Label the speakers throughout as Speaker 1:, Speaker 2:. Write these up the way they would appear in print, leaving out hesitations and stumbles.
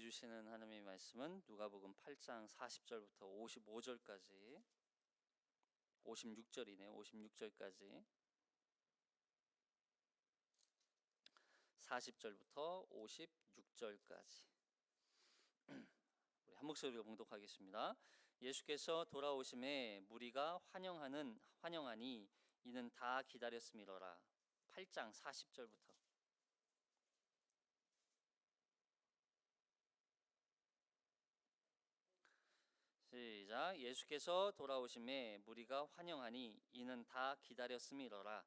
Speaker 1: 주시는 하나님의 말씀은 누가복음 8장 40절부터 55절까지 56절이네요. 56절까지 40절부터 56절까지 우리 한 목소리로 봉독하겠습니다. 예수께서 돌아오심에 무리가 환영하니 이는 다 기다렸음이로라. 8장 40절부터 시작. 예수께서 돌아오심에 무리가 환영하니 이는 다 기다렸음이로라.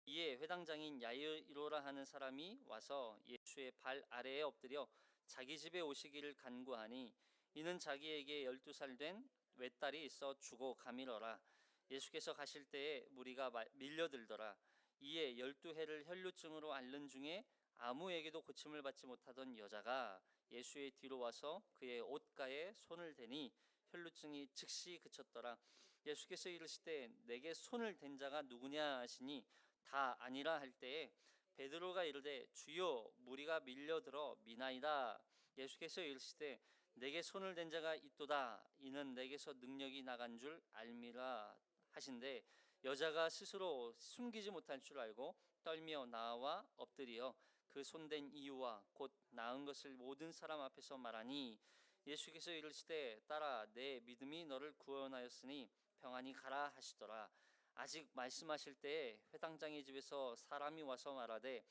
Speaker 1: 이에 회당장인 야이로라 하는 사람이 와서 예수의 발 아래에 엎드려 자기 집에 오시기를 간구하니 이는 자기에게 12살 된 외딸이 있어 죽어 가미러라. 예수께서 가실 때에 무리가 밀려들더라. 이에 12해를 혈루증으로 앓는 중에 아무에게도 고침을 받지 못하던 여자가 예수의 뒤로 와서 그의 옷가에 손을 대니 혈루증이 즉시 그쳤더라. 예수께서 이르시되 내게 손을 댄 자가 누구냐 하시니 다 아니라 할 때에 베드로가 이르되 주여 무리가 밀려들어 미나이다. 예수께서 이르시되 내게 손을 댄 자가 있도다. 이는 내게서 능력이 나간 줄 알미라 하신대 여자가 스스로 숨기지 못할 줄 알고 떨며 나와 엎드려 그 손댄 이유와 곧 나은 것을 모든 사람 앞에서 말하니 예수께서 이르시되 딸아 내 믿음이 너를 구원하였으니 평안히 가라 하시더라. 아직 말씀하실 때에 회당장의 집에서 사람이 와서 말하되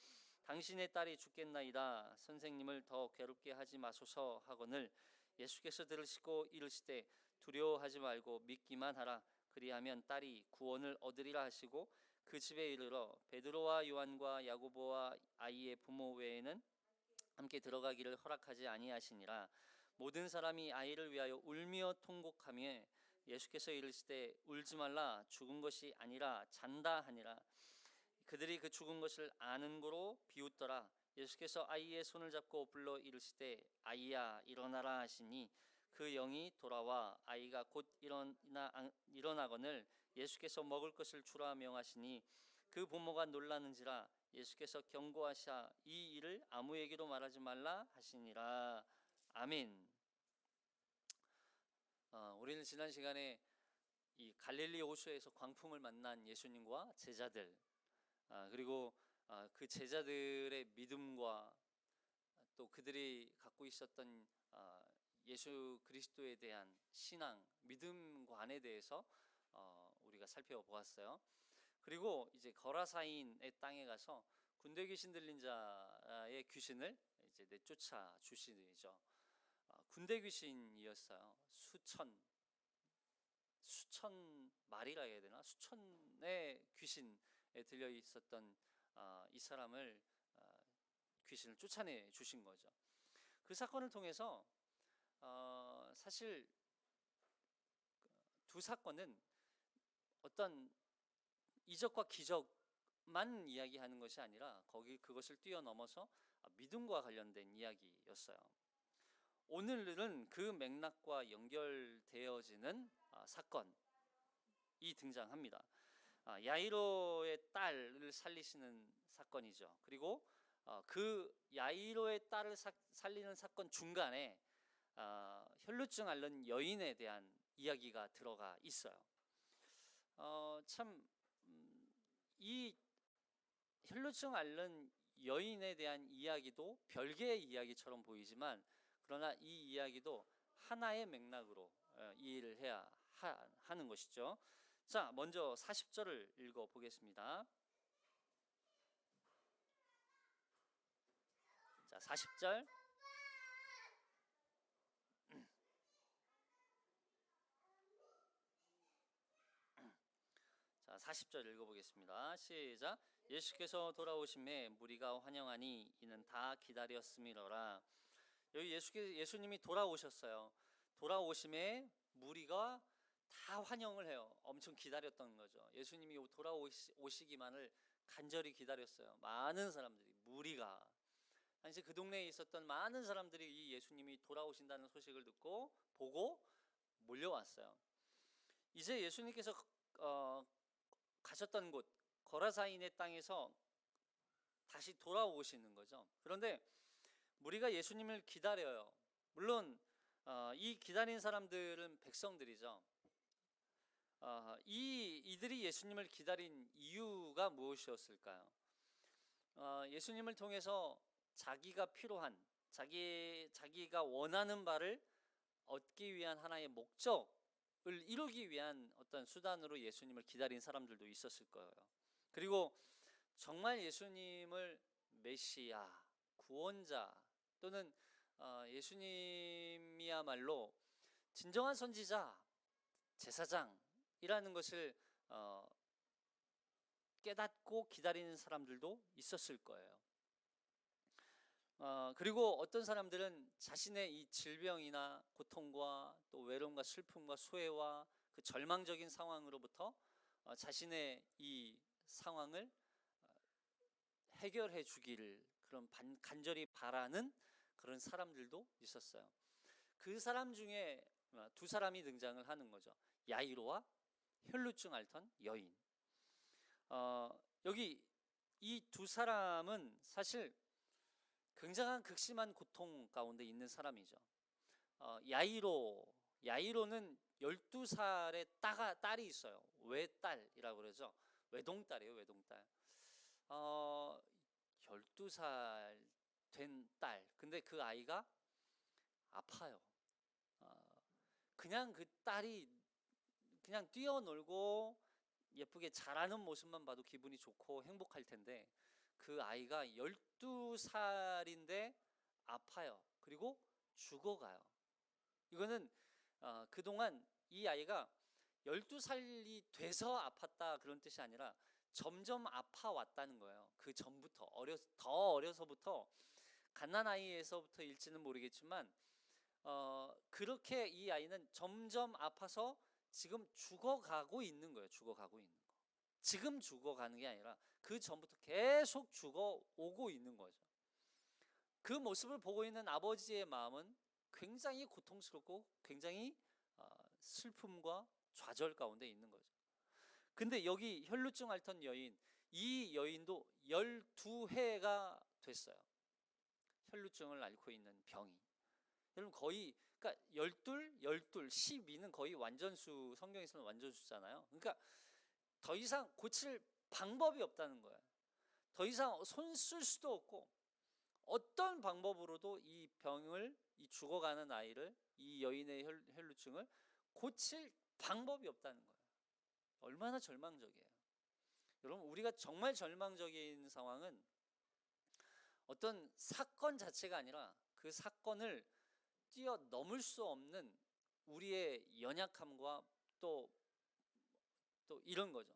Speaker 1: 당신의 딸이 죽겠나이다. 선생님을 더 괴롭게 하지 마소서 하거늘 예수께서 들으시고 이르시되 두려워하지 말고 믿기만 하라. 그리하면 딸이 구원을 얻으리라 하시고 그 집에 이르러 베드로와 요한과 야고보와 아이의 부모 외에는 함께 들어가기를 허락하지 아니하시니라. 모든 사람이 아이를 위하여 울며 통곡하며 예수께서 이르시되 울지 말라. 죽은 것이 아니라 잔다 하니라. 그들이 그 죽은 것을 아는 고로 비웃더라. 예수께서 아이의 손을 잡고 불러 이르시되 아이야 일어나라 하시니 그 영이 돌아와 아이가 곧 일어나거늘 예수께서 먹을 것을 주라 명하시니 그 부모가 놀라는지라. 예수께서 경고하사 이 일을 아무에게도 말하지 말라 하시니라. 아멘. 우리는 지난 시간에 이 갈릴리 호수에서 광풍을 만난 예수님과 제자들 그리고 그 제자들의 믿음과 또 그들이 갖고 있었던 예수 그리스도에 대한 신앙, 믿음관에 대해서 우리가 살펴보았어요. 그리고 이제 거라사인의 땅에 가서 군대 귀신 들린 자의 귀신을 이제 내쫓아 주시죠. 군대 귀신이었어요. 수천 마리라 해야 되나? 수천의 귀신에 들려 있었던 이 사람을 귀신을 쫓아내 주신 거죠. 그 사건을 통해서 사실 두 사건은 어떤 이적과 기적만 이야기하는 것이 아니라 그것을 뛰어넘어서 믿음과 관련된 이야기였어요. 오늘은 그 맥락과 연결되어지는 사건이 등장합니다. 야이로의 딸을 살리시는 사건이죠. 그리고 그 야이로의 딸을 살리는 사건 중간에 혈루증 앓는 여인에 대한 이야기가 들어가 있어요. 이 혈루증 앓는 여인에 대한 이야기도 별개의 이야기처럼 보이지만 그러나 이 이야기도 하나의 맥락으로 이해를 해야 하는 것이죠. 자, 먼저 40절을 읽어보겠습니다. 자, 40절. 자, 40절 읽어보겠습니다. 시작. 예수께서 돌아오심에 무리가 환영하니 이는 다 기다렸음이로라. 여기 예수님이 돌아오셨어요. 돌아오심에 무리가 다 환영을 해요. 엄청 기다렸던 거죠. 예수님이 돌아오시기만을 간절히 기다렸어요. 많은 사람들이, 무리가. 당시 그 동네에 있었던 많은 사람들이 이 예수님이 돌아오신다는 소식을 듣고 보고 몰려왔어요. 이제 예수님께서 가셨던 곳 거라사인의 땅에서 다시 돌아오시는 거죠. 그런데 무리가 예수님을 기다려요. 물론 이 기다린 사람들은 백성들이죠. 이들이 예수님을 기다린 이유가 무엇이었을까요? 예수님을 통해서 자기가 필요한 자기가 원하는 바를 얻기 위한 하나의 목적을 이루기 위한 어떤 수단으로 예수님을 기다린 사람들도 있었을 거예요. 그리고 정말 예수님을 메시아, 구원자 또는 예수님이야말로 진정한 선지자, 제사장이라는 것을 깨닫고 기다리는 사람들도 있었을 거예요. 그리고 어떤 사람들은 자신의 이 질병이나 고통과 또 외로움과 슬픔과 소외와 그 절망적인 상황으로부터 자신의 이 상황을 해결해 주기를 그런 간절히 바라는 그런 사람들도 있었어요. 그 사람 중에 두 사람이 등장을 하는 거죠. 야이로와 혈루증 앓던 여인. 여기 이 두 사람은 사실 굉장한 극심한 고통 가운데 있는 사람이죠. 야이로는 12살의 딸이 있어요. 외딸이라고 그러죠. 외동딸이에요, 외동딸. 12살 된 딸. 근데 그 아이가 아파요. 그냥 그 딸이 그냥 뛰어놀고 예쁘게 자라는 모습만 봐도 기분이 좋고 행복할 텐데 그 아이가 12살인데 아파요. 그리고 죽어가요. 이거는 그동안 이 아이가 12살이 돼서 아팠다 그런 뜻이 아니라 점점 아파왔다는 거예요. 그 전부터 더 어려서부터 갓난아이에서부터일지는 모르겠지만 그렇게 이 아이는 점점 아파서 지금 죽어가고 있는 거예요. 죽어가고 있는 거. 지금 죽어가는 게 아니라 그 전부터 계속 죽어오고 있는 거죠. 그 모습을 보고 있는 아버지의 마음은 굉장히 고통스럽고 굉장히 슬픔과 좌절 가운데 있는 거죠. 근데 여기 혈루증 앓던 여인, 이 여인도 12회가 됐어요. 혈루증을 앓고 있는 병이. 여러분 거의 그러니까 12, 12는 거의 완전수, 성경에서는 완전수잖아요. 그러니까 더 이상 고칠 방법이 없다는 거예요. 더 이상 손 쓸 수도 없고 어떤 방법으로도 이 병을, 이 죽어가는 아이를, 이 여인의 혈루증을 고칠 방법이 없다는 거예요. 얼마나 절망적이에요. 여러분 우리가 정말 절망적인 상황은 어떤 사건 자체가 아니라 그 사건을 뛰어넘을 수 없는 우리의 연약함과 또 이런 거죠.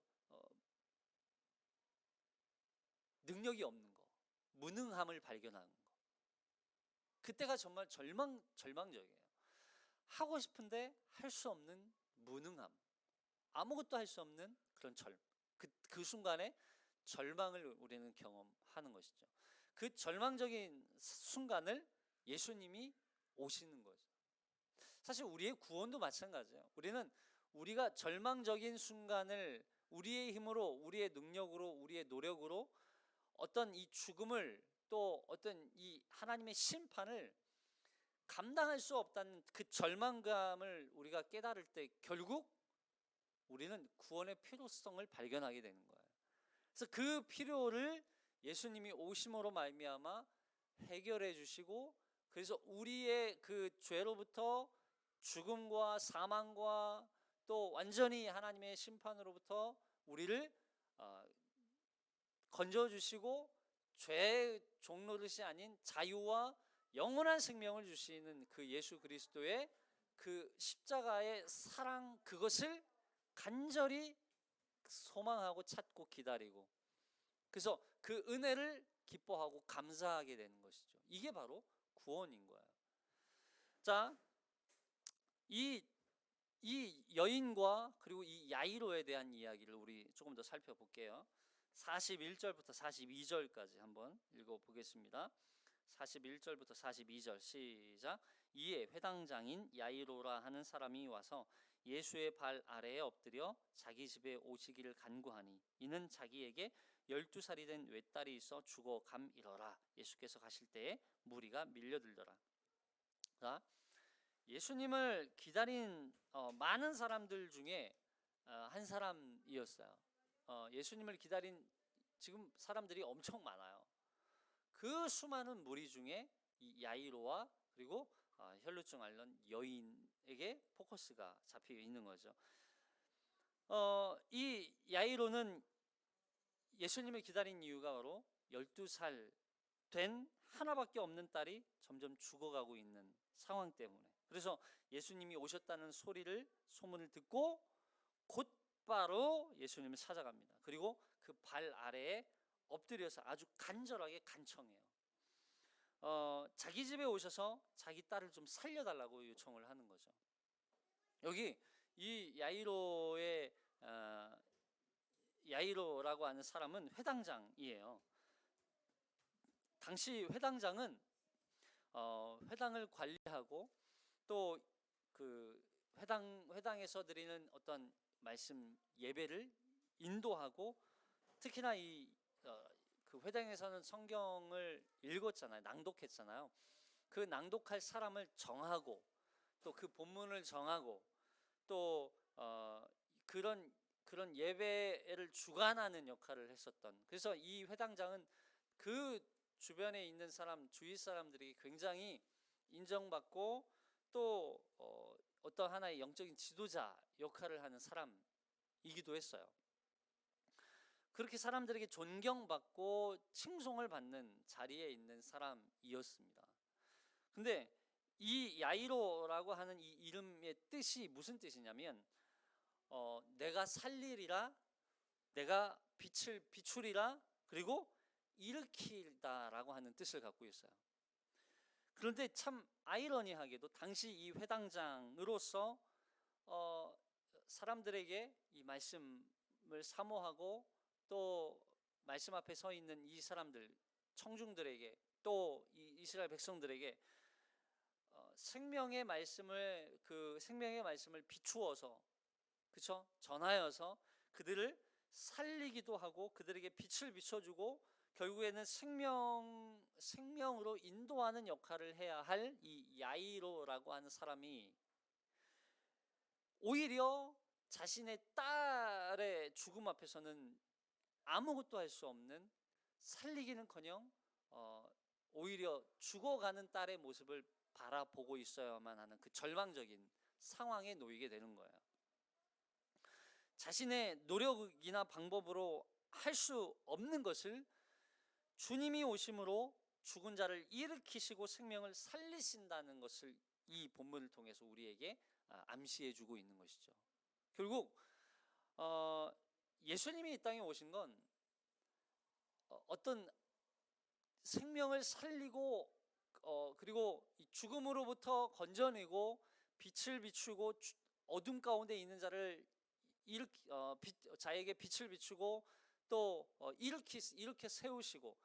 Speaker 1: 능력이 없는 거, 무능함을 발견하는 거. 그때가 정말 절망적이에요. 하고 싶은데 할 수 없는 무능함, 아무것도 할 수 없는 그런 그 순간에 절망을 우리는 경험하는 것이죠. 그 절망적인 순간을 예수님이 오시는 거죠. 사실 우리의 구원도 마찬가지예요. 우리가 절망적인 순간을 우리의 힘으로, 우리의 능력으로, 우리의 노력으로 어떤 이 죽음을 또 어떤 이 하나님의 심판을 감당할 수 없다는 그 절망감을 우리가 깨달을 때 결국 우리는 구원의 필요성을 발견하게 되는 거예요. 그래서 그 필요를 예수님이 오심으로 말미암아 해결해 주시고, 그래서 우리의 그 죄로부터 죽음과 사망과 또 완전히 하나님의 심판으로부터 우리를 건져주시고 죄의 종노릇이 아닌 자유와 영원한 생명을 주시는 그 예수 그리스도의 그 십자가의 사랑, 그것을 간절히 소망하고 찾고 기다리고, 그래서 그 은혜를 기뻐하고 감사하게 되는 것이죠. 이게 바로 구원인 거예요. 자, 이 여인과 그리고 이 야이로에 대한 이야기를 우리 조금 더 살펴볼게요. 41절부터 42절까지 한번 읽어보겠습니다. 41절부터 42절 시작. 이에 회당장인 야이로라 하는 사람이 와서 예수의 발 아래에 엎드려 자기 집에 오시기를 간구하니 이는 자기에게 12살이 된 외딸이 있어 죽어감이러라. 예수께서 가실 때에 무리가 밀려들더라. 자, 예수님을 기다린 많은 사람들 중에 한 사람이었어요. 예수님을 기다린 지금 사람들이 엄청 많아요. 그 수많은 무리 중에 이 야이로와 그리고 혈루증 앓는 여인에게 포커스가 잡혀 있는 거죠. 이 야이로는 예수님을 기다린 이유가 바로 12살 된 하나밖에 없는 딸이 점점 죽어가고 있는 상황 때문에, 그래서 예수님이 오셨다는 소문을 듣고 곧바로 예수님을 찾아갑니다. 그리고 그 발 아래에 엎드려서 아주 간절하게 간청해요. 자기 집에 오셔서 자기 딸을 좀 살려달라고 요청을 하는 거죠. 여기 이 야이로라고 하는 사람은 회당장이에요. 당시 회당장은 회당을 관리하고 또 그 회당에서 드리는 어떤 말씀 예배를 인도하고, 특히나 그 회당에서는 성경을 읽었잖아요. 낭독했잖아요. 그 낭독할 사람을 정하고 또 그 본문을 정하고 또 그런 예배를 주관하는 역할을 했었던, 그래서 이 회당장은 그 주변에 있는 주위 사람들이 굉장히 인정받고 또 어떤 하나의 영적인 지도자 역할을 하는 사람이기도 했어요. 그렇게 사람들에게 존경받고 칭송을 받는 자리에 있는 사람이었습니다. 근데 이 야이로라고 하는 이 이름의 뜻이 무슨 뜻이냐면 내가 살리리라, 내가 빛을 비추리라, 그리고 일으키다라고 하는 뜻을 갖고 있어요. 그런데 참 아이러니하게도 당시 이 회당장으로서 사람들에게 이 말씀을 사모하고 또 말씀 앞에 서 있는 이 사람들, 청중들에게 또 이 이스라엘 백성들에게 생명의 말씀을 비추어서, 그렇죠? 전하여서 그들을 살리기도 하고 그들에게 빛을 비춰주고 결국에는 생명으로 인도하는 역할을 해야 할 이 야이로라고 하는 사람이 오히려 자신의 딸의 죽음 앞에서는 아무것도 할 수 없는, 살리기는커녕 오히려 죽어가는 딸의 모습을 바라보고 있어야만 하는 그 절망적인 상황에 놓이게 되는 거예요. 자신의 노력이나 방법으로 할 수 없는 것을 주님이 오심으로 죽은 자를 일으키시고 생명을 살리신다는 것을 이 본문을 통해서 우리에게 암시해 주고 있는 것이죠. 결국 예수님이 이 땅에 오신 건 어떤 생명을 살리고 그리고 죽음으로부터 건져내고 빛을 비추고 어둠 가운데 있는 자를 자에게 빛을 비추고 또 일으켜 세우시고,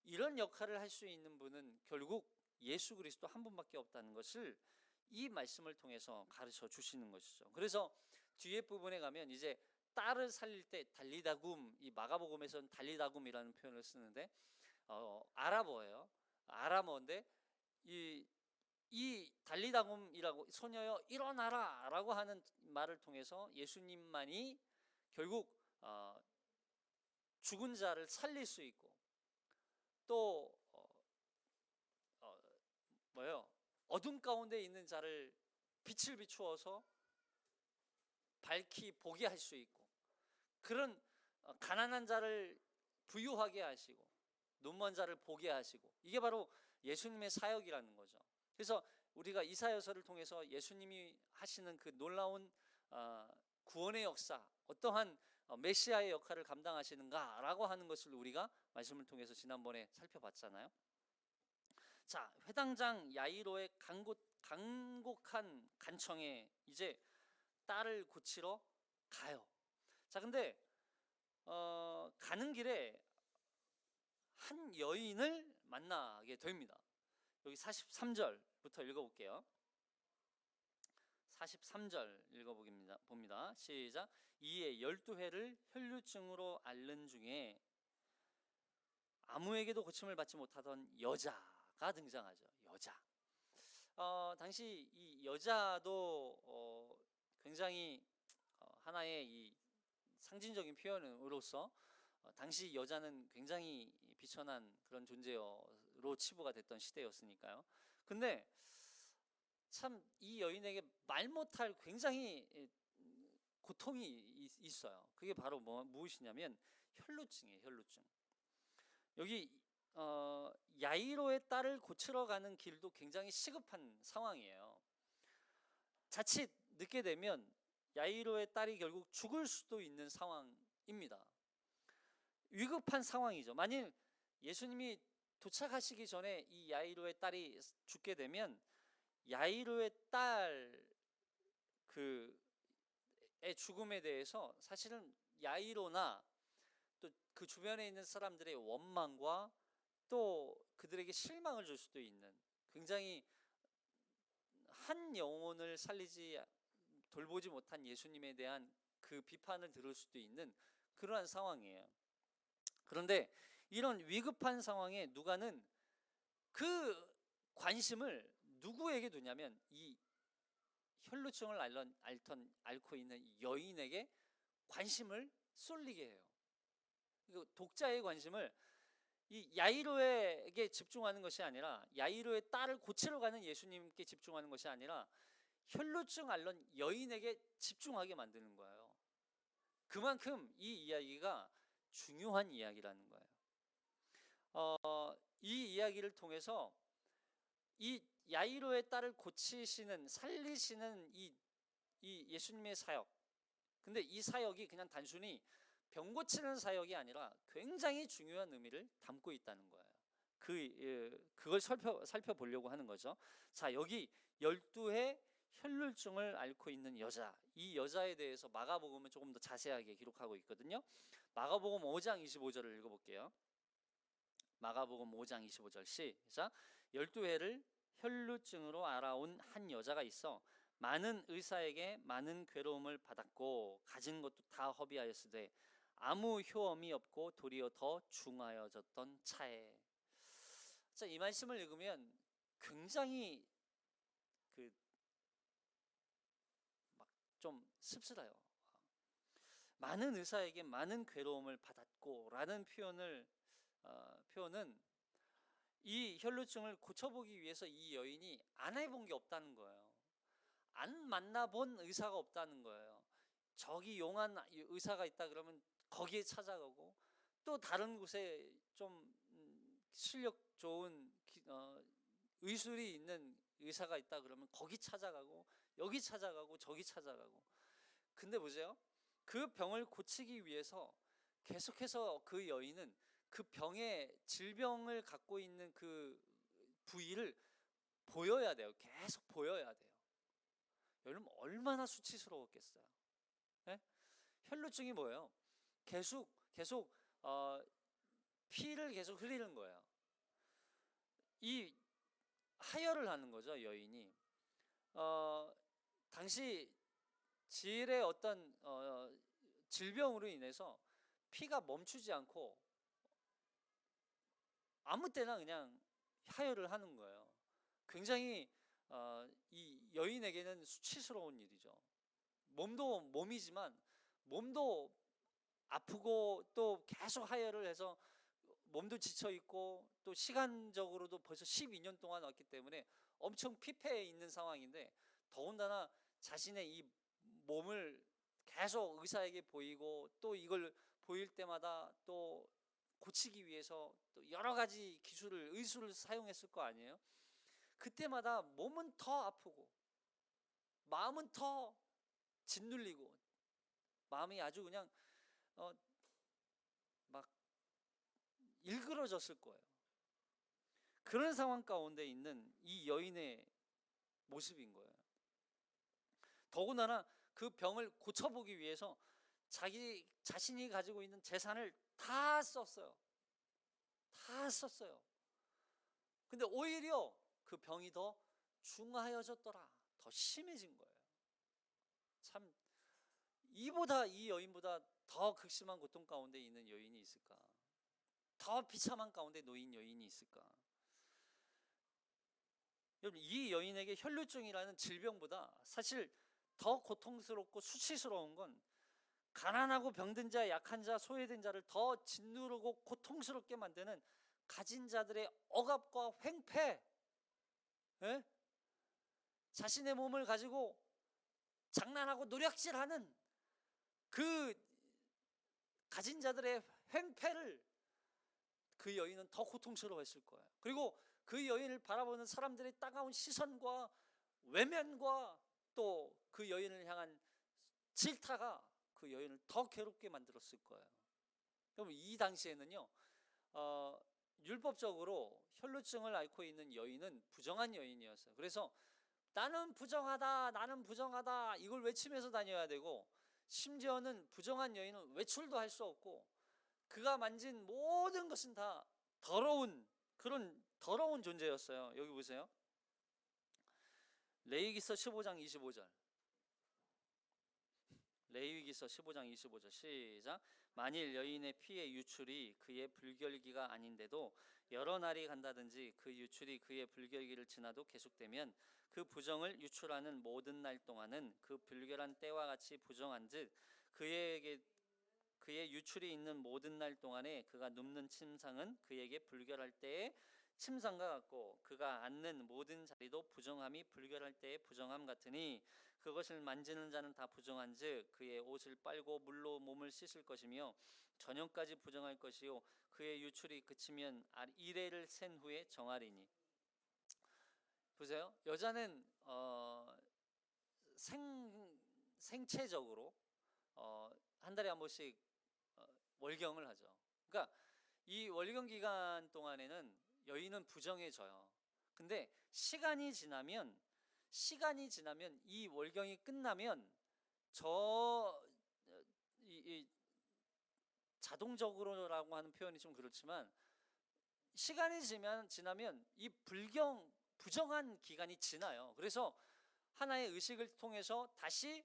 Speaker 1: 이런 역할을 할 수 있는 분은 결국 예수 그리스도 한 분밖에 없다는 것을 이 말씀을 통해서 가르쳐 주시는 것이죠. 그래서 뒤에 부분에 가면 이제 딸을 살릴 때 달리다굼, 이 마가복음에서는 달리다굼이라는 표현을 쓰는데 아람어예요. 아람어인데 이 달리다굼이라고, 소녀여 일어나라라고 하는 말을 통해서 예수님만이 결국 죽은 자를 살릴 수 있고 또 어둠 가운데 있는 자를 빛을 비추어서 밝히 보게 할 수 있고, 그런 가난한 자를 부유하게 하시고 눈먼 자를 보게 하시고, 이게 바로 예수님의 사역이라는 거죠. 그래서 우리가 이사야서를 통해서 예수님이 하시는 그 놀라운 구원의 역사, 어떠한 메시아의 역할을 감당하시는가라고 하는 것을 우리가 말씀을 통해서 지난번에 살펴봤잖아요. 자, 회당장 야이로의 간곡한 간청에 이제 딸을 고치러 가요. 자, 근데 가는 길에 한 여인을 만나게 됩니다. 여기 43절부터 읽어볼게요. 43절 읽어봅니다. 시작. 이에 12회를 혈루증으로 앓는 중에 아무에게도 고침을 받지 못하던 여자가 등장하죠. 여자. 당시 이 여자도 굉장히 하나의 이 상징적인 표현으로서 당시 여자는 굉장히 비천한 그런 존재로 치부가 됐던 시대였으니까요. 근데 참 이 여인에게 말 못할 굉장히 고통이 있어요. 그게 바로 무엇이냐면 혈루증이에요. 혈루증. 여기 야이로의 딸을 고치러 가는 길도 굉장히 시급한 상황이에요. 자칫 늦게 되면 야이로의 딸이 결국 죽을 수도 있는 상황입니다. 위급한 상황이죠. 만일 예수님이 도착하시기 전에 이 야이로의 딸이 죽게 되면 야이로의 딸 그의 죽음에 대해서 사실은 야이로나 또 그 주변에 있는 사람들의 원망과 또 그들에게 실망을 줄 수도 있는, 굉장히 한 영혼을 돌보지 못한 예수님에 대한 그 비판을 들을 수도 있는 그러한 상황이에요. 그런데 이런 위급한 상황에 누가는 그 관심을 누구에게 두냐면 이 혈루증을 앓고 있는 여인에게 관심을 쏠리게 해요. 독자의 관심을 이 야이로에게 집중하는 것이 아니라, 야이로의 딸을 고치러 가는 예수님께 집중하는 것이 아니라 혈루증 앓는 여인에게 집중하게 만드는 거예요. 그만큼 이 이야기가 중요한 이야기라는 거예요. 이 이야기를 통해서 이 야이로의 딸을 살리시는 이 예수님의 사역, 근데 이 사역이 그냥 단순히 병 고치는 사역이 아니라 굉장히 중요한 의미를 담고 있다는 거예요. 그걸 살펴보려고 하는 거죠. 자, 여기 12의 혈루증을 앓고 있는 여자, 이 여자에 대해서 마가복음은 조금 더 자세하게 기록하고 있거든요. 마가복음 5장 25절을 읽어볼게요. 마가복음 5장 25절 시작. 12회를 혈루증으로 알아온 한 여자가 있어 많은 의사에게 많은 괴로움을 받았고 가진 것도 다 허비하였으되 아무 효험이 없고 도리어 더 중하여졌던 차에. 자, 이 말씀을 읽으면 굉장히 막 좀 씁쓸해요. 많은 의사에게 많은 괴로움을 받았고라는 표현은 이 혈루증을 고쳐보기 위해서 이 여인이 안 해본 게 없다는 거예요. 안 만나본 의사가 없다는 거예요. 저기 용한 의사가 있다 그러면 거기에 찾아가고, 또 다른 곳에 좀 실력 좋은 의술이 있는 의사가 있다 그러면 거기 찾아가고, 여기 찾아가고, 저기 찾아가고. 근데 보세요. 그 병을 고치기 위해서 계속해서 그 여인은 그 질병을 갖고 있는 그 부위를 보여야 돼요. 계속 보여야 돼요. 여러분 얼마나 수치스러웠겠어요. 네? 혈루증이 뭐예요? 계속 피를 계속 흘리는 거예요. 이 하혈을 하는 거죠, 여인이. 당시 질의 어떤 질병으로 인해서 피가 멈추지 않고 아무 때나 그냥 하혈을 하는 거예요. 굉장히 이 여인에게는 수치스러운 일이죠. 몸도 몸이지만 몸도 아프고 또 계속 하혈을 해서 몸도 지쳐 있고 또 시간적으로도 벌써 12년 동안 왔기 때문에 엄청 피폐해 있는 상황인데, 더군다나 자신의 이 몸을 계속 의사에게 보이고 또 이걸 보일 때마다 또 고치기 위해서 또 여러 가지 의술을 사용했을 거 아니에요. 그때마다 몸은 더 아프고 마음은 더 짓눌리고 마음이 아주 그냥 막 일그러졌을 거예요. 그런 상황 가운데 있는 이 여인의 모습인 거예요. 더군다나 그 병을 고쳐보기 위해서 자신이 가지고 있는 재산을 다 썼어요. 근데 오히려 그 병이 더 중하여졌더라. 더 심해진 거예요. 참, 이 여인보다 더 극심한 고통 가운데 있는 여인이 있을까? 더 비참한 가운데 놓인 여인이 있을까? 여러분, 이 여인에게 혈루증이라는 질병보다 사실 더 고통스럽고 수치스러운 건 가난하고 병든 자, 약한 자, 소외된 자를 더 짓누르고 고통스럽게 만드는 가진 자들의 억압과 횡패, 예? 자신의 몸을 가지고 장난하고 노략질하는 그 가진 자들의 횡패를 그 여인은 더 고통스러워했을 거예요. 그리고 그 여인을 바라보는 사람들의 따가운 시선과 외면과 또 그 여인을 향한 질타가 그 여인을 더 괴롭게 만들었을 거예요. 그럼 이 당시에는요, 율법적으로 혈루증을 앓고 있는 여인은 부정한 여인이었어요. 그래서 나는 부정하다, 나는 부정하다 이걸 외치면서 다녀야 되고, 심지어는 부정한 여인은 외출도 할 수 없고, 그가 만진 모든 것은 다 더러운, 그런 더러운 존재였어요. 여기 보세요. 레위기서 15장 25절. 레위기서 15장 25절 시작. 만일 여인의 피의 유출이 그의 불결기가 아닌데도 여러 날이 간다든지 그 유출이 그의 불결기를 지나도 계속되면 그 부정을 유출하는 모든 날 동안은 그 불결한 때와 같이 부정한즉 그의 유출이 있는 모든 날 동안에 그가 눕는 침상은 그에게 불결할 때의 침상과 같고 그가 앉는 모든 자리도 부정함이 불결할 때의 부정함 같으니 그것을 만지는 자는 다 부정한즉 그의 옷을 빨고 물로 몸을 씻을 것이며 저녁까지 부정할 것이요 그의 유출이 그치면 이레를 센 후에 정하리니. 보세요. 여자는 생체적으로 한 달에 한 번씩 월경을 하죠. 그러니까 이 월경 기간 동안에는 여인은 부정해져요. 근데 시간이 지나면 이 월경이 끝나면 이 자동적으로라고 하는 표현이 좀 그렇지만 시간이 지나면 이 부정한 기간이 지나요. 그래서 하나의 의식을 통해서 다시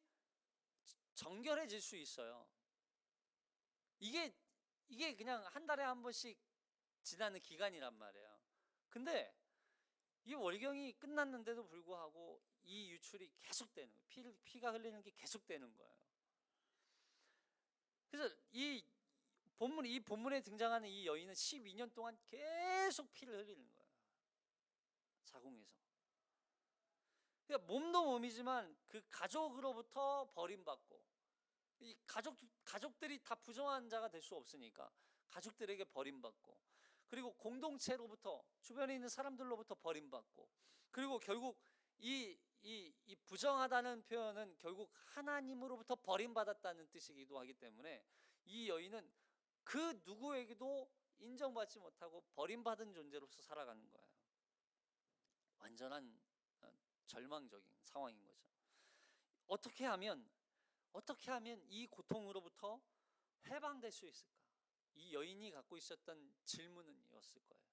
Speaker 1: 정결해질 수 있어요. 이게 그냥 한 달에 한 번씩 지나는 기간이란 말이에요. 근데 이 월경이 끝났는데도 불구하고 이 유출이 계속되는 거예요. 피가 흘리는 게 계속되는 거예요. 그래서 이 본문에 등장하는 이 여인은 12년 동안 계속 피를 흘리는 거예요. 자궁에서. 그러니까 몸도 몸이지만 그 가족으로부터 버림받고, 이 가족들이 다 부정한 자가 될 수 없으니까 가족들에게 버림받고, 그리고 공동체로부터 주변에 있는 사람들로부터 버림받고, 그리고 결국 이 부정하다는 표현은 결국 하나님으로부터 버림받았다는 뜻이기도 하기 때문에 이 여인은 그 누구에게도 인정받지 못하고 버림받은 존재로서 살아가는 거예요. 완전한 절망적인 상황인 거죠. 어떻게 하면 이 고통으로부터 해방될 수 있을까? 이 여인이 갖고 있었던 질문은 이었을 거예요.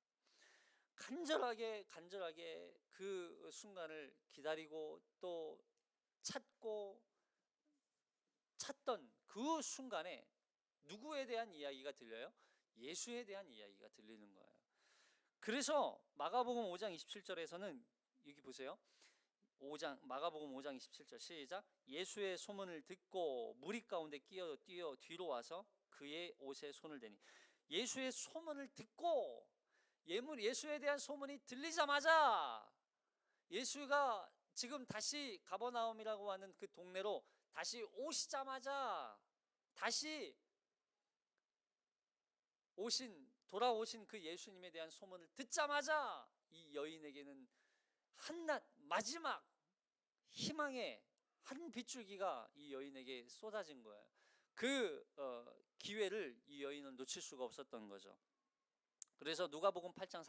Speaker 1: 간절하게 그 순간을 기다리고 또 찾던 그 순간에 누구에 대한 이야기가 들려요? 예수에 대한 이야기가 들리는 거예요. 그래서 마가복음 5장 27절에서는 여기 보세요. 마가복음 5장 27절 시작. 예수의 소문을 듣고 무리 가운데 뛰어 뒤로 와서 그의 옷에 손을 대니. 예수의 소문을 듣고, 예수에 대한 소문이 들리자마자, 예수가 지금 다시 가버나움이라고 하는 그 동네로 다시 오시자마자, 다시 돌아오신 그 예수님에 대한 소문을 듣자마자 이 여인에게는 한낱 마지막 희망의 한 빗줄기가 이 여인에게 쏟아진 거예요. 그 기회를 이 여인은 놓칠 수가 없었던 거죠. 그래서 누가복음 8장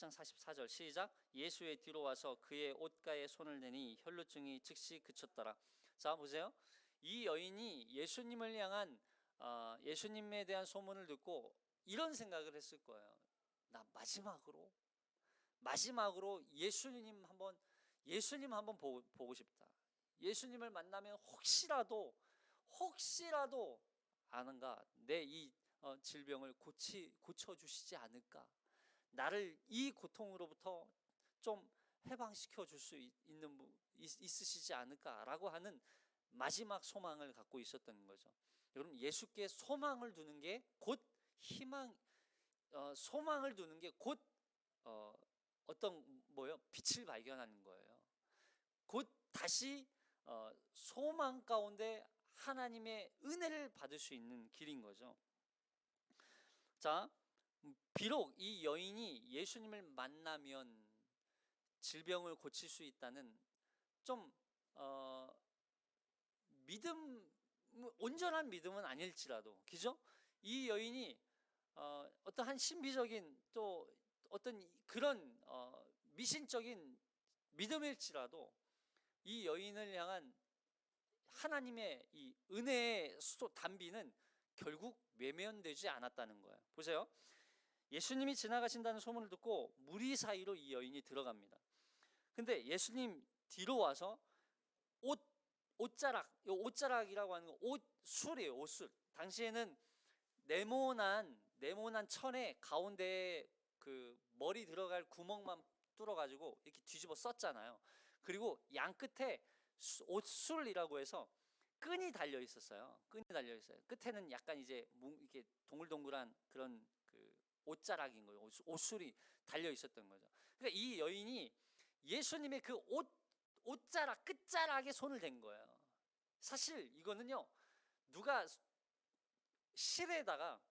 Speaker 1: 44절 시작. 예수의 뒤로 와서 그의 옷가에 손을 대니 혈루증이 즉시 그쳤더라. 자 보세요. 이 여인이 예수님을 향한 예수님에 대한 소문을 듣고 이런 생각을 했을 거예요. 나 마지막으로 예수님 한번 보고 싶다. 예수님을 만나면 혹시라도 아는가 내 이 질병을 고쳐주시지 않을까. 나를 이 고통으로부터 좀 해방시켜 줄 수 있으시지 않을까라고 하는 마지막 소망을 갖고 있었던 거죠. 여러분, 예수께 소망을 두는 게 곧 희망, 소망을 두는 게 곧 어떤 빛을 발견하는 거예요. 곧 다시 소망 가운데 하나님의 은혜를 받을 수 있는 길인 거죠. 자, 비록 이 여인이 예수님을 만나면 질병을 고칠 수 있다는 좀 온전한 믿음은 아닐지라도, 그죠? 이 여인이 어떠한 신비적인 또 어떤 그런 미신적인 믿음일지라도 이 여인을 향한 하나님의 이 은혜의 단비는 결국 외면되지 않았다는 거예요. 보세요. 예수님이 지나가신다는 소문을 듣고 무리 사이로 이 여인이 들어갑니다. 근데 예수님 뒤로 와서 옷자락이라고 하는 건 옷술이에요. 옷술. 당시에는 네모난 천에 가운데에 그 머리 들어갈 구멍만 뚫어가지고 이렇게 뒤집어 썼잖아요. 그리고 양 끝에 옷술이라고 해서 끈이 달려 있었어요. 끝에는 약간 이제 이렇게 동글동글한 그런 그 옷자락인 거예요. 옷술이 달려 있었던 거죠. 그러니까 이 여인이 예수님의 그 옷자락 끝자락에 손을 댄 거예요. 사실 이거는요, 누가 실에다가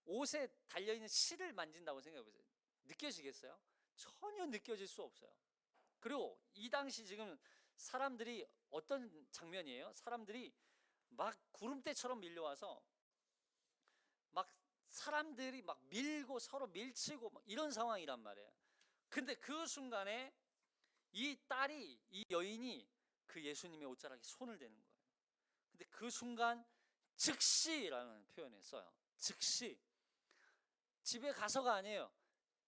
Speaker 1: 옷에 달려있는 실을 만진다고 생각해 보세요. 느껴지겠어요? 전혀 느껴질 수 없어요. 그리고 이 당시 지금 사람들이 어떤 장면이에요? 사람들이 막 구름대처럼 밀려와서 막 사람들이 막 밀고 서로 밀치고 막 이런 상황이란 말이에요. 근데 그 순간에 이 여인이 그 예수님의 옷자락에 손을 대는 거예요. 근데 그 순간 즉시라는 표현을 써요. 즉시. 집에 가서가 아니에요.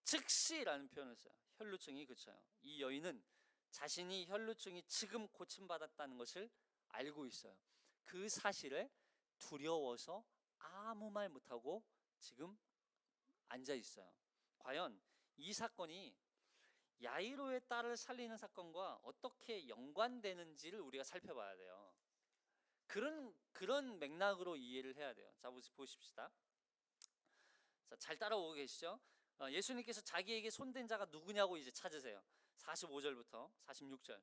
Speaker 1: 즉시라는 표현을 써요. 혈루증이 그쳐요. 이 여인은 자신이 혈루증이 지금 고침받았다는 것을 알고 있어요. 그 사실에 두려워서 아무 말 못하고 지금 앉아 있어요. 과연 이 사건이 야이로의 딸을 살리는 사건과 어떻게 연관되는지를 우리가 살펴봐야 돼요. 그런 맥락으로 이해를 해야 돼요. 자, 보십시다. 자, 잘 따라오고 계시죠? 예수님께서 자기에게 손댄 자가 누구냐고 이제 찾으세요. 45절부터 46절.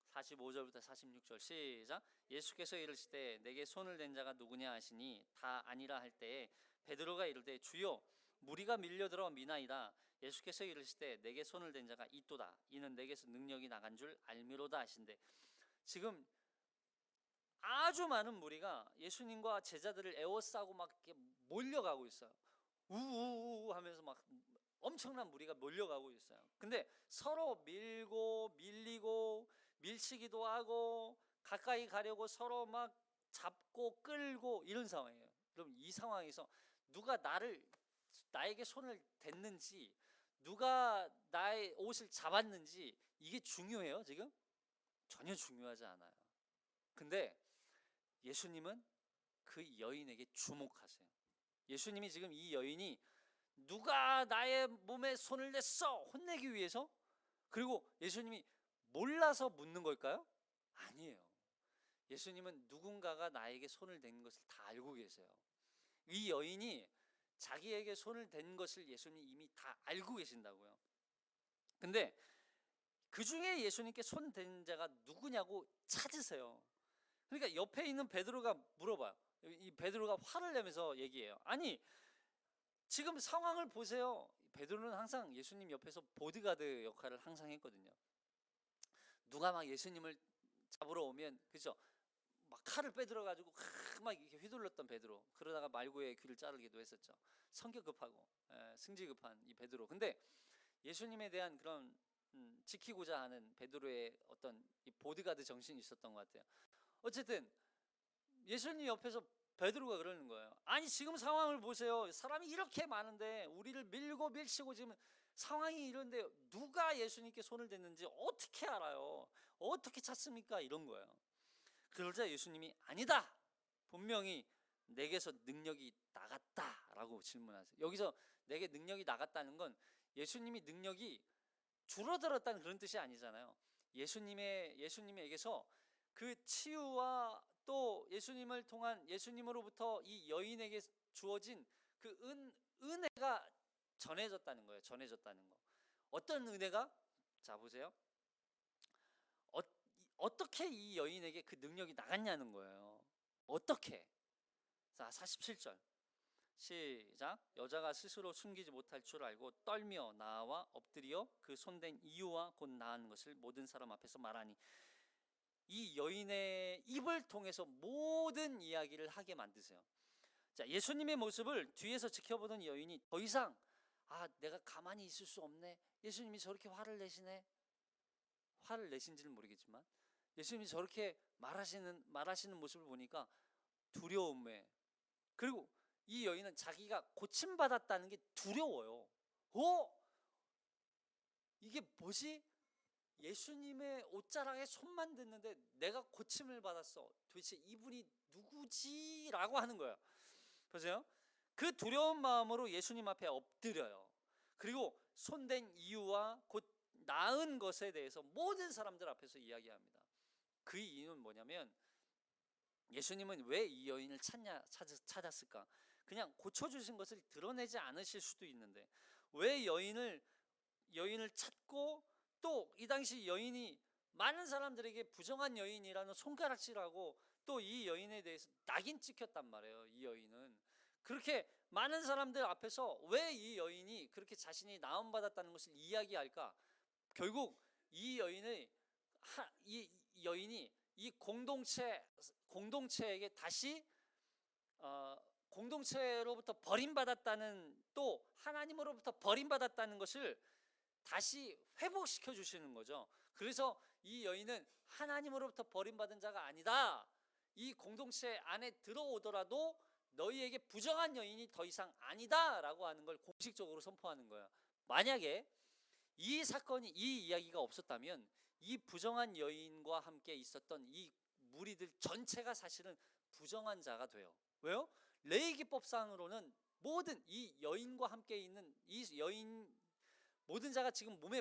Speaker 1: 45절부터 46절 시작. 예수께서 이르시되 내게 손을 댄 자가 누구냐 하시니 다 아니라 할 때에 베드로가 이르되 주여 무리가 밀려들어 미나이다. 예수께서 이르시되 내게 손을 댄 자가 이또다. 이는 내게서 능력이 나간 줄 알미로다 하신대. 지금 아주 많은 무리가 예수님과 제자들을 에워싸고 막 이렇게 몰려가고 있어요. 우우우 하면서 막 엄청난 무리가 몰려가고 있어요. 근데 서로 밀고 밀리고 밀치기도 하고 가까이 가려고 서로 막 잡고 끌고 이런 상황이에요. 그럼 이 상황에서 누가 나에게 손을 댔는지, 누가 나의 옷을 잡았는지 이게 중요해요, 지금? 전혀 중요하지 않아요. 근데 예수님은 그 여인에게 주목하세요. 예수님이 지금 이 여인이 누가 나의 몸에 손을 댔어 혼내기 위해서, 그리고 예수님이 몰라서 묻는 걸까요? 아니에요. 예수님은 누군가가 나에게 손을 댄 것을 다 알고 계세요. 이 여인이 자기에게 손을 댄 것을 예수님이 이미 다 알고 계신다고요. 근데 그 중에 예수님께 손 댄 자가 누구냐고 찾으세요. 그러니까 옆에 있는 베드로가 물어봐요. 이 베드로가 화를 내면서 얘기해요. 아니, 지금 상황을 보세요. 베드로는 항상 예수님 옆에서 보디가드 역할을 항상 했거든요. 누가 막 예수님을 잡으러 오면, 그죠? 막 칼을 빼들어가지고 막 이렇게 휘둘렀던 베드로. 그러다가 말구의 귀를 자르기도 했었죠. 성격 급하고 승질 급한 이 베드로. 근데 예수님에 대한 그런 지키고자 하는 베드로의 어떤 이 보디가드 정신이 있었던 것 같아요. 어쨌든 예수님 옆에서 베드로가 그러는 거예요. 아니, 지금 상황을 보세요. 사람이 이렇게 많은데 우리를 밀고 밀치고 지금 상황이 이런데 누가 예수님께 손을 댔는지 어떻게 알아요? 어떻게 찾습니까? 이런 거예요. 그러자 예수님이 아니다. 분명히 내게서 능력이 나갔다라고 질문하세요. 여기서 내게 능력이 나갔다는 건 예수님이 능력이 줄어들었다는 그런 뜻이 아니잖아요. 예수님에게서 그 치유와 또 예수님을 통한 예수님으로부터 이 여인에게 주어진 그 은혜가 전해졌다는 거예요. 전해졌다는 거. 어떤 은혜가? 자, 보세요. 어떻게 이 여인에게 그 능력이 나갔냐는 거예요. 어떻게? 자, 47절 시작. 여자가 스스로 숨기지 못할 줄 알고 떨며 나와 엎드려 그 손댄 이유와 곧 나은 것을 모든 사람 앞에서 말하니. 이 여인의 입을 통해서 모든 이야기를 하게 만드세요. 자, 예수님의 모습을 뒤에서 지켜보던 여인이 더 이상 내가 가만히 있을 수 없네. 예수님이 저렇게 화를 내시네. 화를 내신지는 모르겠지만 예수님이 저렇게 말하시는 모습을 보니까 두려움에, 그리고 이 여인은 자기가 고침받았다는 게 두려워요. 이게 뭐지? 예수님의 옷자락에 손만 댔는데 내가 고침을 받았어. 도대체 이분이 누구지? 라고 하는 거예요. 보세요. 그 두려운 마음으로 예수님 앞에 엎드려요. 그리고 손댄 이유와 곧 나은 것에 대해서 모든 사람들 앞에서 이야기합니다. 그 이유는 뭐냐면 예수님은 왜 이 여인을 찾았을까? 그냥 고쳐주신 것을 드러내지 않으실 수도 있는데 왜 여인을 찾고 또 이 당시 여인이 많은 사람들에게 부정한 여인이라는 손가락질하고 또 이 여인에 대해서 낙인 찍혔단 말이에요. 이 여인은 그렇게 많은 사람들 앞에서 왜 이 여인이 그렇게 자신이 나음받았다는 것을 이야기할까? 결국 이 여인이 이 공동체에게 다시 공동체로부터 버림받았다는, 또 하나님으로부터 버림받았다는 것을 다시 회복시켜 주시는 거죠. 그래서 이 여인은 하나님으로부터 버림받은 자가 아니다. 이 공동체 안에 들어오더라도 너희에게 부정한 여인이 더 이상 아니다 라고 하는 걸 공식적으로 선포하는 거예요. 만약에 이 사건이, 이 이야기가 없었다면 이 부정한 여인과 함께 있었던 이 무리들 전체가 사실은 부정한 자가 돼요. 왜요? 레위기법상으로는 모든 이 여인과 함께 있는 이 여인 모든 자가 지금 몸에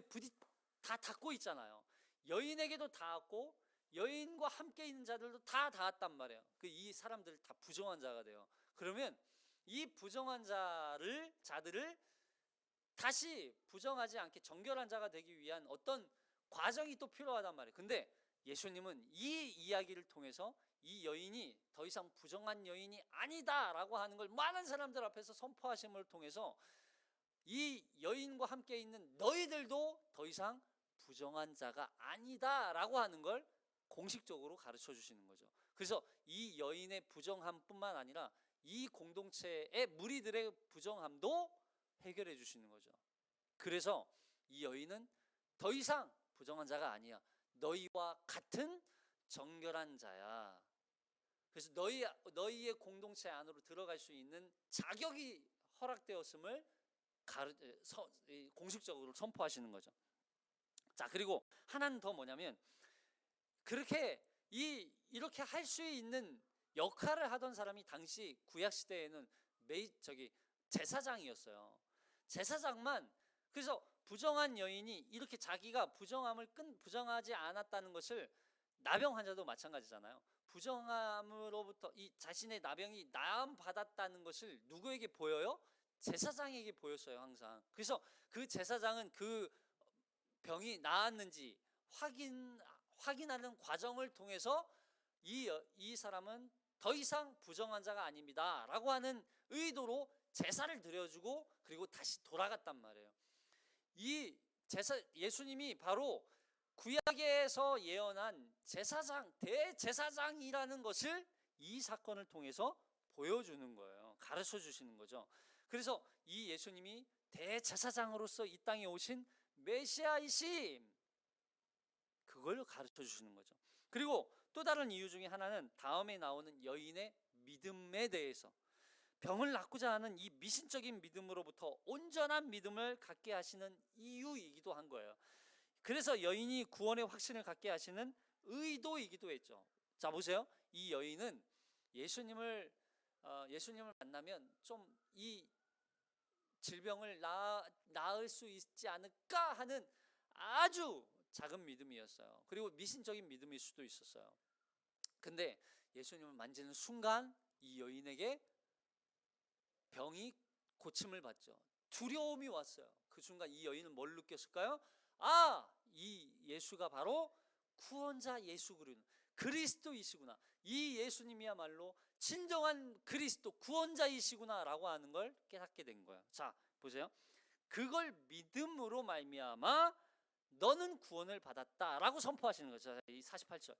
Speaker 1: 다 닿고 있잖아요. 여인에게도 닿았고 여인과 함께 있는 자들도 다 닿았단 말이에요. 이 사람들 다 부정한 자가 돼요. 그러면 이 부정한 자들을 다시 부정하지 않게 정결한 자가 되기 위한 어떤 과정이 또 필요하단 말이에요. 근데 예수님은 이 이야기를 통해서 이 여인이 더 이상 부정한 여인이 아니다 라고 하는 걸 많은 사람들 앞에서 선포하심을 통해서 이 여인과 함께 있는 너희들도 더 이상 부정한 자가 아니다 라고 하는 걸 공식적으로 가르쳐 주시는 거죠. 그래서 이 여인의 부정함뿐만 아니라 이 공동체의 무리들의 부정함도 해결해 주시는 거죠. 그래서 이 여인은 더 이상 부정한 자가 아니야. 너희와 같은 정결한 자야. 그래서 너희의 공동체 안으로 들어갈 수 있는 자격이 허락되었음을 공식적으로 선포하시는 거죠. 자, 그리고 하나는 더 뭐냐면 이렇게 할 수 있는 역할을 하던 사람이 당시 구약 시대에는 제사장이었어요. 제사장만. 그래서 부정한 여인이 이렇게 자기가 부정하지 않았다는 것을, 나병 환자도 마찬가지잖아요. 부정함으로부터 이 자신의 나병이 나음 받았다는 것을 누구에게 보여요? 제사장에게 보였어요, 항상. 그래서 그 제사장은 그 병이 나았는지 확인하는 과정을 통해서 이 사람은 더 이상 부정한 자가 아닙니다 라고 하는 의도로 제사를 드려주고 그리고 다시 돌아갔단 말이에요. 예수님이 바로 구약에서 예언한 대제사장이라는 것을 이 사건을 통해서 보여주는 거예요. 가르쳐 주시는 거죠. 그래서 이 예수님이 대제사장으로서 이 땅에 오신 메시아이심, 그걸 가르쳐 주시는 거죠. 그리고 또 다른 이유 중에 하나는 다음에 나오는 여인의 믿음에 대해서, 병을 낫고자 하는 이 미신적인 믿음으로부터 온전한 믿음을 갖게 하시는 이유이기도 한 거예요. 그래서 여인이 구원의 확신을 갖게 하시는 의도이기도 했죠. 자, 보세요. 이 여인은 예수님을 만나면 좀 질병을 나을 수 있지 않을까 하는 아주 작은 믿음이었어요. 그리고 미신적인 믿음일 수도 있었어요. 근데 예수님을 만지는 순간 이 여인에게 병이 고침을 받죠. 두려움이 왔어요. 그 순간 이 여인은 뭘 느꼈을까요? 이 예수가 바로 구원자 예수 그리스도이시구나. 이 예수님이야말로 진정한 그리스도 구원자이시구나 라고 하는 걸 깨닫게 된 거예요. 자, 보세요. 그걸 믿음으로 말미암아 너는 구원을 받았다 라고 선포하시는 거죠. 이 48절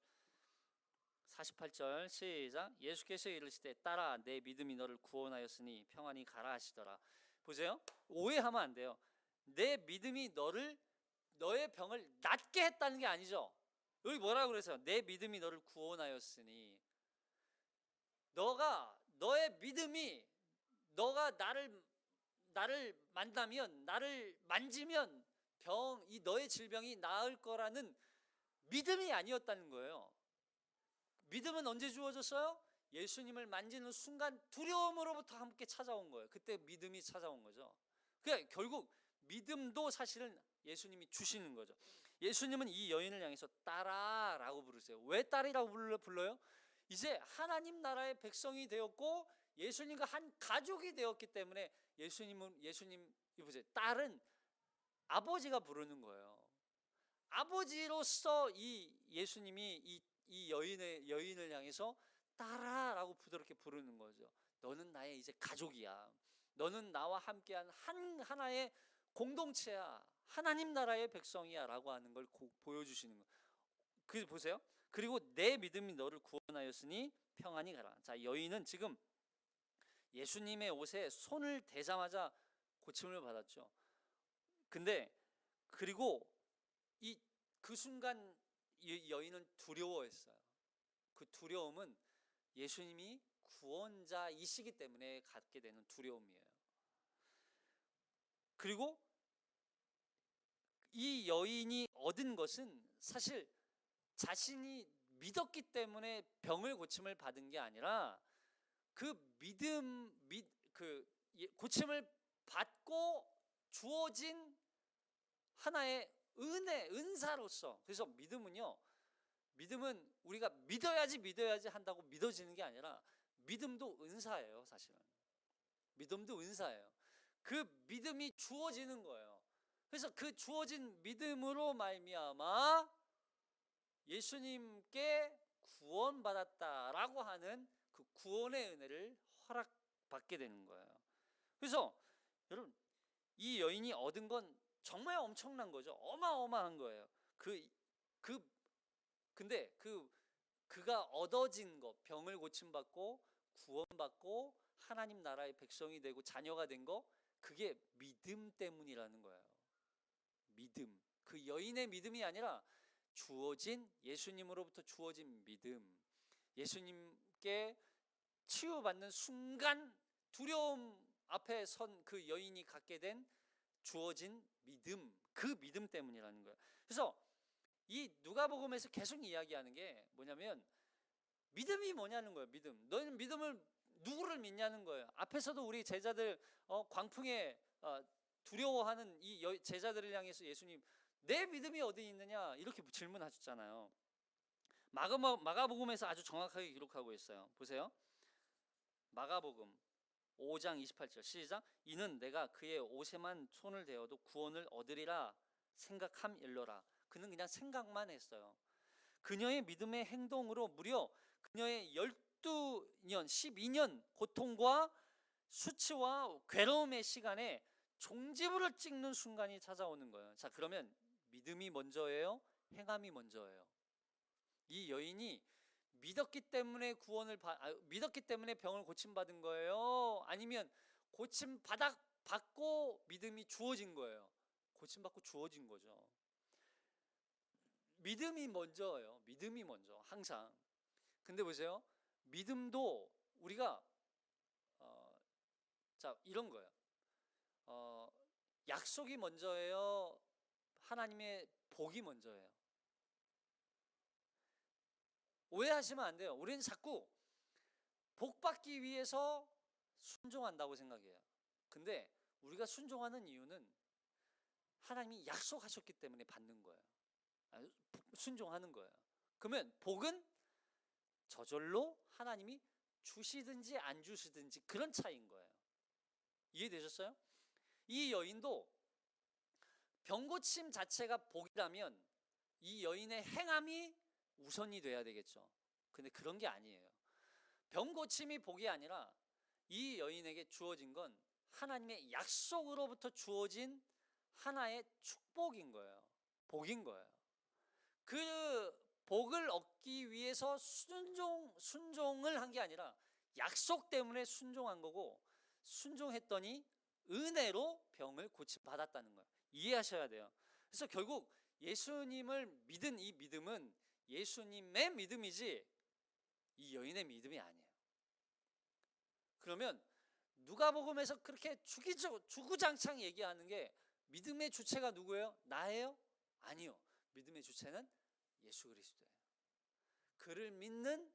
Speaker 1: 시작. 예수께서 이르시되 딸아 내 믿음이 너를 구원하였으니 평안히 가라 하시더라. 보세요. 오해하면 안 돼요. 내 믿음이 너의 병을 낫게 했다는 게 아니죠. 여기 뭐라고 그랬어요? 내 믿음이 너를 구원하였으니. 너의 믿음이 너가 나를 만나면, 나를 만지면 이 너의 질병이 나을 거라는 믿음이 아니었다는 거예요. 믿음은 언제 주어졌어요? 예수님을 만지는 순간 두려움으로부터 함께 찾아온 거예요. 그때 믿음이 찾아온 거죠. 그러니까 결국 믿음도 사실은 예수님이 주시는 거죠. 예수님은 이 여인을 향해서 딸아라고 부르세요. 왜 딸이라고 불러요? 이제 하나님 나라의 백성이 되었고 예수님과 한 가족이 되었기 때문에 예수님 보세요. 딸은 아버지가 부르는 거예요. 아버지로서 이 예수님이 이 여인을 향해서 딸아라고 부드럽게 부르는 거죠. 너는 나의 이제 가족이야. 너는 나와 함께한 하나의 공동체야. 하나님 나라의 백성이야 라고 하는 걸 보여주시는 거예요. 그래서 보세요. 그리고 내 믿음이 너를 구원하였으니 평안히 가라. 자, 여인은 지금 예수님의 옷에 손을 대자마자 고침을 받았죠. 근데 그리고 그 순간 이 여인은 두려워했어요. 그 두려움은 예수님이 구원자이시기 때문에 갖게 되는 두려움이에요. 그리고 이 여인이 얻은 것은 사실 자신이 믿었기 때문에 병을 고침을 받은 게 아니라 그 고침을 받고 주어진 하나의 은사로서. 그래서 믿음은 우리가 믿어야지 한다고 믿어지는 게 아니라 믿음도 은사예요. 사실은 믿음도 은사예요. 그 믿음이 주어지는 거예요. 그래서 그 주어진 믿음으로 말미암아 예수님께 구원받았다라고 하는 그 구원의 은혜를 허락받게 되는 거예요. 그래서 여러분, 이 여인이 얻은 건 정말 엄청난 거죠. 어마어마한 거예요. 근데 그가 얻어진 거, 병을 고침받고 구원받고 하나님 나라의 백성이 되고 자녀가 된 거, 그게 믿음 때문이라는 거예요. 믿음. 그 여인의 믿음이 아니라 예수님으로부터 주어진 믿음. 예수님께 치유받는 순간 두려움 앞에 선 그 여인이 갖게 된 주어진 믿음, 그 믿음 때문이라는 거예요. 그래서 이 누가복음에서 계속 이야기하는 게 뭐냐면 믿음이 뭐냐는 거예요. 너희는 믿음을 누구를 믿냐는 거예요. 앞에서도 우리 제자들 광풍에 두려워하는 이 제자들을 향해서 예수님 내 믿음이 어디 있느냐 이렇게 질문하셨잖아요. 마가복음에서 아주 정확하게 기록하고 있어요. 보세요. 마가복음 5장 28절 시작. 이는 내가 그의 옷에만 손을 대어도 구원을 얻으리라 생각함일러라. 그는 그냥 생각만 했어요. 그녀의 믿음의 행동으로 무려 그녀의 12년 고통과 수치와 괴로움의 시간에 종지부를 찍는 순간이 찾아오는 거예요. 자, 그러면 믿음이 먼저예요? 행함이 먼저예요? 이 여인이 믿었기 때문에 믿었기 때문에 병을 고침받은 거예요? 아니면 고침받고 믿음이 주어진 거예요? 고침받고 주어진 거죠. 믿음이 먼저예요. 믿음이 먼저 항상. 근데 보세요. 믿음도 우리가 이런 거예요. 약속이 먼저예요? 하나님의 복이 먼저예요? 오해하시면 안 돼요. 우리는 자꾸 복 받기 위해서 순종한다고 생각해요. 근데 우리가 순종하는 이유는 하나님이 약속하셨기 때문에 받는 거예요. 순종하는 거예요. 그러면 복은 저절로 하나님이 주시든지 안 주시든지 그런 차이인 거예요. 이해되셨어요? 이 여인도 병고침 자체가 복이라면 이 여인의 행함이 우선이 돼야 되겠죠. 근데 그런 게 아니에요. 병고침이 복이 아니라 이 여인에게 주어진 건 하나님의 약속으로부터 주어진 하나의 축복인 거예요. 복인 거예요. 그 복을 얻기 위해서 순종을 한 게 아니라 약속 때문에 순종한 거고, 순종했더니 은혜로 병을 고침받았다는 거예요. 이해하셔야 돼요. 그래서 결국 예수님을 믿은 이 믿음은 예수님의 믿음이지 이 여인의 믿음이 아니에요. 그러면 누가복음에서 그렇게 주구장창 얘기하는 게 믿음의 주체가 누구예요? 나예요? 아니요. 믿음의 주체는 예수 그리스도예요. 그를 믿는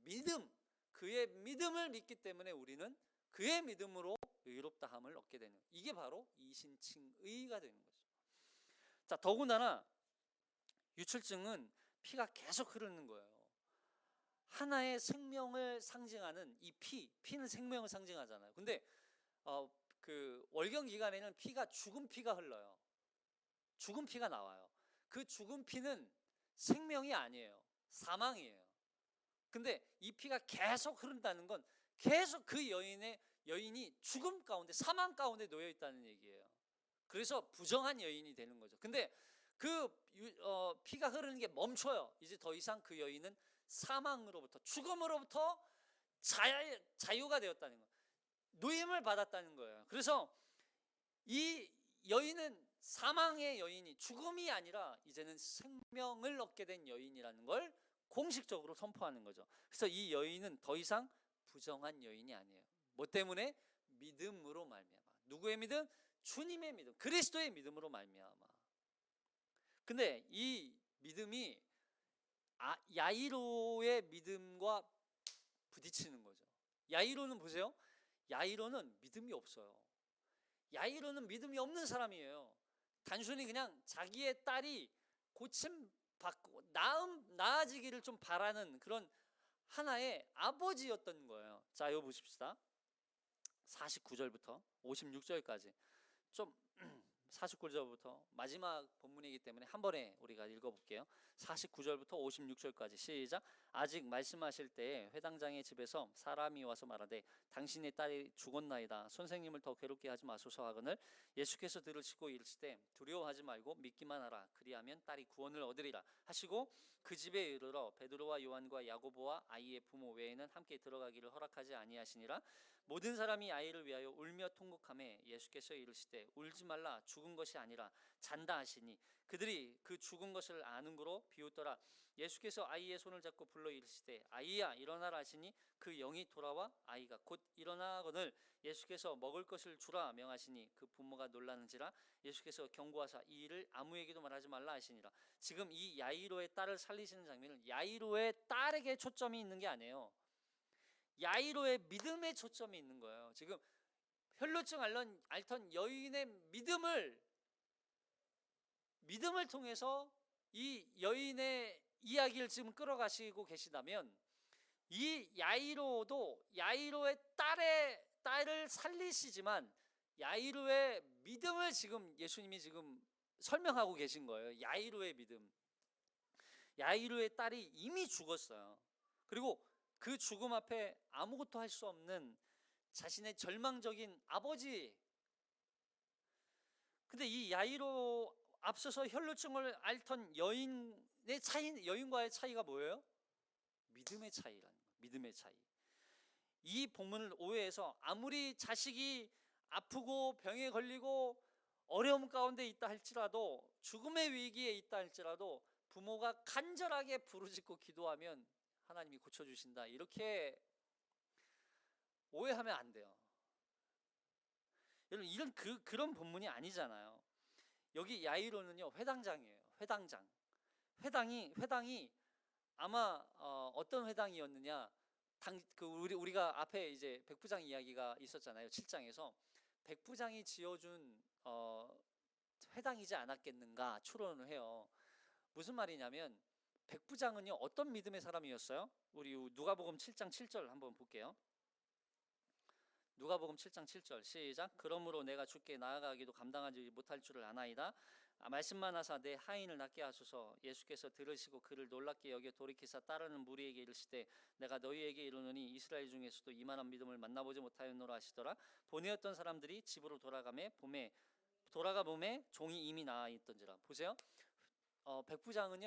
Speaker 1: 믿음, 그의 믿음을 믿기 때문에 우리는 그의 믿음으로 의롭다함을 얻게 되는, 이게 바로 이신칭의가 되는 거죠. 자, 더군다나 유출증은 피가 계속 흐르는 거예요. 하나의 생명을 상징하는 이 피는 생명을 상징하잖아요. 근데 그 월경 기간에는 피가 죽은 피가 흘러요. 죽은 피가 나와요. 그 죽은 피는 생명이 아니에요. 사망이에요. 근데 이 피가 계속 흐른다는 건 계속 그 여인이 죽음 가운데, 사망 가운데 놓여 있다는 얘기예요. 그래서 부정한 여인이 되는 거죠. 근데 그 피가 흐르는 게 멈춰요. 이제 더 이상 그 여인은 사망으로부터, 죽음으로부터 자유가 되었다는 거예요. 노임을 받았다는 거예요. 그래서 이 여인은 사망의 여인이, 죽음이 아니라 이제는 생명을 얻게 된 여인이라는 걸 공식적으로 선포하는 거죠. 그래서 이 여인은 더 이상 부정한 여인이 아니에요. 뭐 때문에? 믿음으로 말미암아. 누구의 믿음? 주님의 믿음, 그리스도의 믿음으로 말미암아. 근데 이 믿음이 야이로의 믿음과 부딪히는 거죠. 야이로는 보세요. 야이로는 믿음이 없어요. 야이로는 믿음이 없는 사람이에요. 단순히 그냥 자기의 딸이 고침받고 나아지기를 좀 바라는 그런 하나의 아버지였던 거예요. 자, 이거 보십시다. 49절부터 56절까지 좀 49절부터 마지막 본문이기 때문에 한 번에 우리가 읽어볼게요. 49절부터 56절까지 시작. 아직 말씀하실 때에 회당장의 집에서 사람이 와서 말하되 당신의 딸이 죽었나이다. 선생님을 더 괴롭게 하지 마소서 하거늘 예수께서 들으시고 이르시되 두려워하지 말고 믿기만 하라. 그리하면 딸이 구원을 얻으리라 하시고 그 집에 이르러 베드로와 요한과 야고보와 아이의 부모 외에는 함께 들어가기를 허락하지 아니하시니라. 모든 사람이 아이를 위하여 울며 통곡하매 예수께서 이르시되 울지 말라. 죽은 것이 아니라 잔다 하시니 그들이 그 죽은 것을 아는 거로 비웃더라. 예수께서 아이의 손을 잡고 불러 이르시되 아이야 일어나라 하시니 그 영이 돌아와 아이가 곧 일어나거늘 예수께서 먹을 것을 주라 명하시니 그 부모가 놀라는지라. 예수께서 경고하사 이 일을 아무에게도 말하지 말라 하시니라. 지금 이 야이로의 딸을 살리시는 장면은 야이로의 딸에게 초점이 있는 게 아니에요. 야이로의 믿음에 초점이 있는 거예요. 지금 혈루증 앓던 여인의 믿음을 통해서 이 여인의 이야기를 지금 끌어가시고 계시다면, 이 야이로도 야이로의 딸을 살리시지만 야이로의 믿음을 지금 예수님이 지금 설명하고 계신 거예요. 야이로의 믿음. 야이로의 딸이 이미 죽었어요. 그리고 그 죽음 앞에 아무것도 할 수 없는 자신의 절망적인 아버지. 근데 이 야이로 앞서서 혈루증을 앓던 여인과의 차이가 뭐예요? 믿음의 차이라는 거예요. 믿음의 차이. 이 본문을 오해해서 아무리 자식이 아프고 병에 걸리고 어려움 가운데 있다 할지라도, 죽음의 위기에 있다 할지라도 부모가 간절하게 부르짖고 기도하면 하나님이 고쳐주신다, 이렇게 오해하면 안 돼요. 여러분, 그런 본문이 아니잖아요. 여기 야이로는요, 회당장이에요. 회당장. 회당이 아마 어떤 회당이었느냐? 우리가 앞에 이제 백부장 이야기가 있었잖아요. 7장에서 백부장이 지어준 회당이지 않았겠는가 추론을 해요. 무슨 말이냐면 백부장은요 어떤 믿음의 사람이었어요? 우리 누가복음 7장 7절 한번 볼게요. 누가복음 7장 7절 시작. 그러므로 내가 주께 나아가기도 감당하지 못할 줄을 아나이다. 말씀만 하사 내 하인을 낫게 하소서. 예수께서 들으시고 그를 놀랍게 여겨 돌이키사 따르는 무리에게 이르시되 내가 너희에게 이르노니 이스라엘 중에서도 이만한 믿음을 만나보지 못하였노라 하시더라. 보내었던 사람들이 집으로 돌아가 봄에 종이 이미 나아 있던지라. 보세요. 백부장은요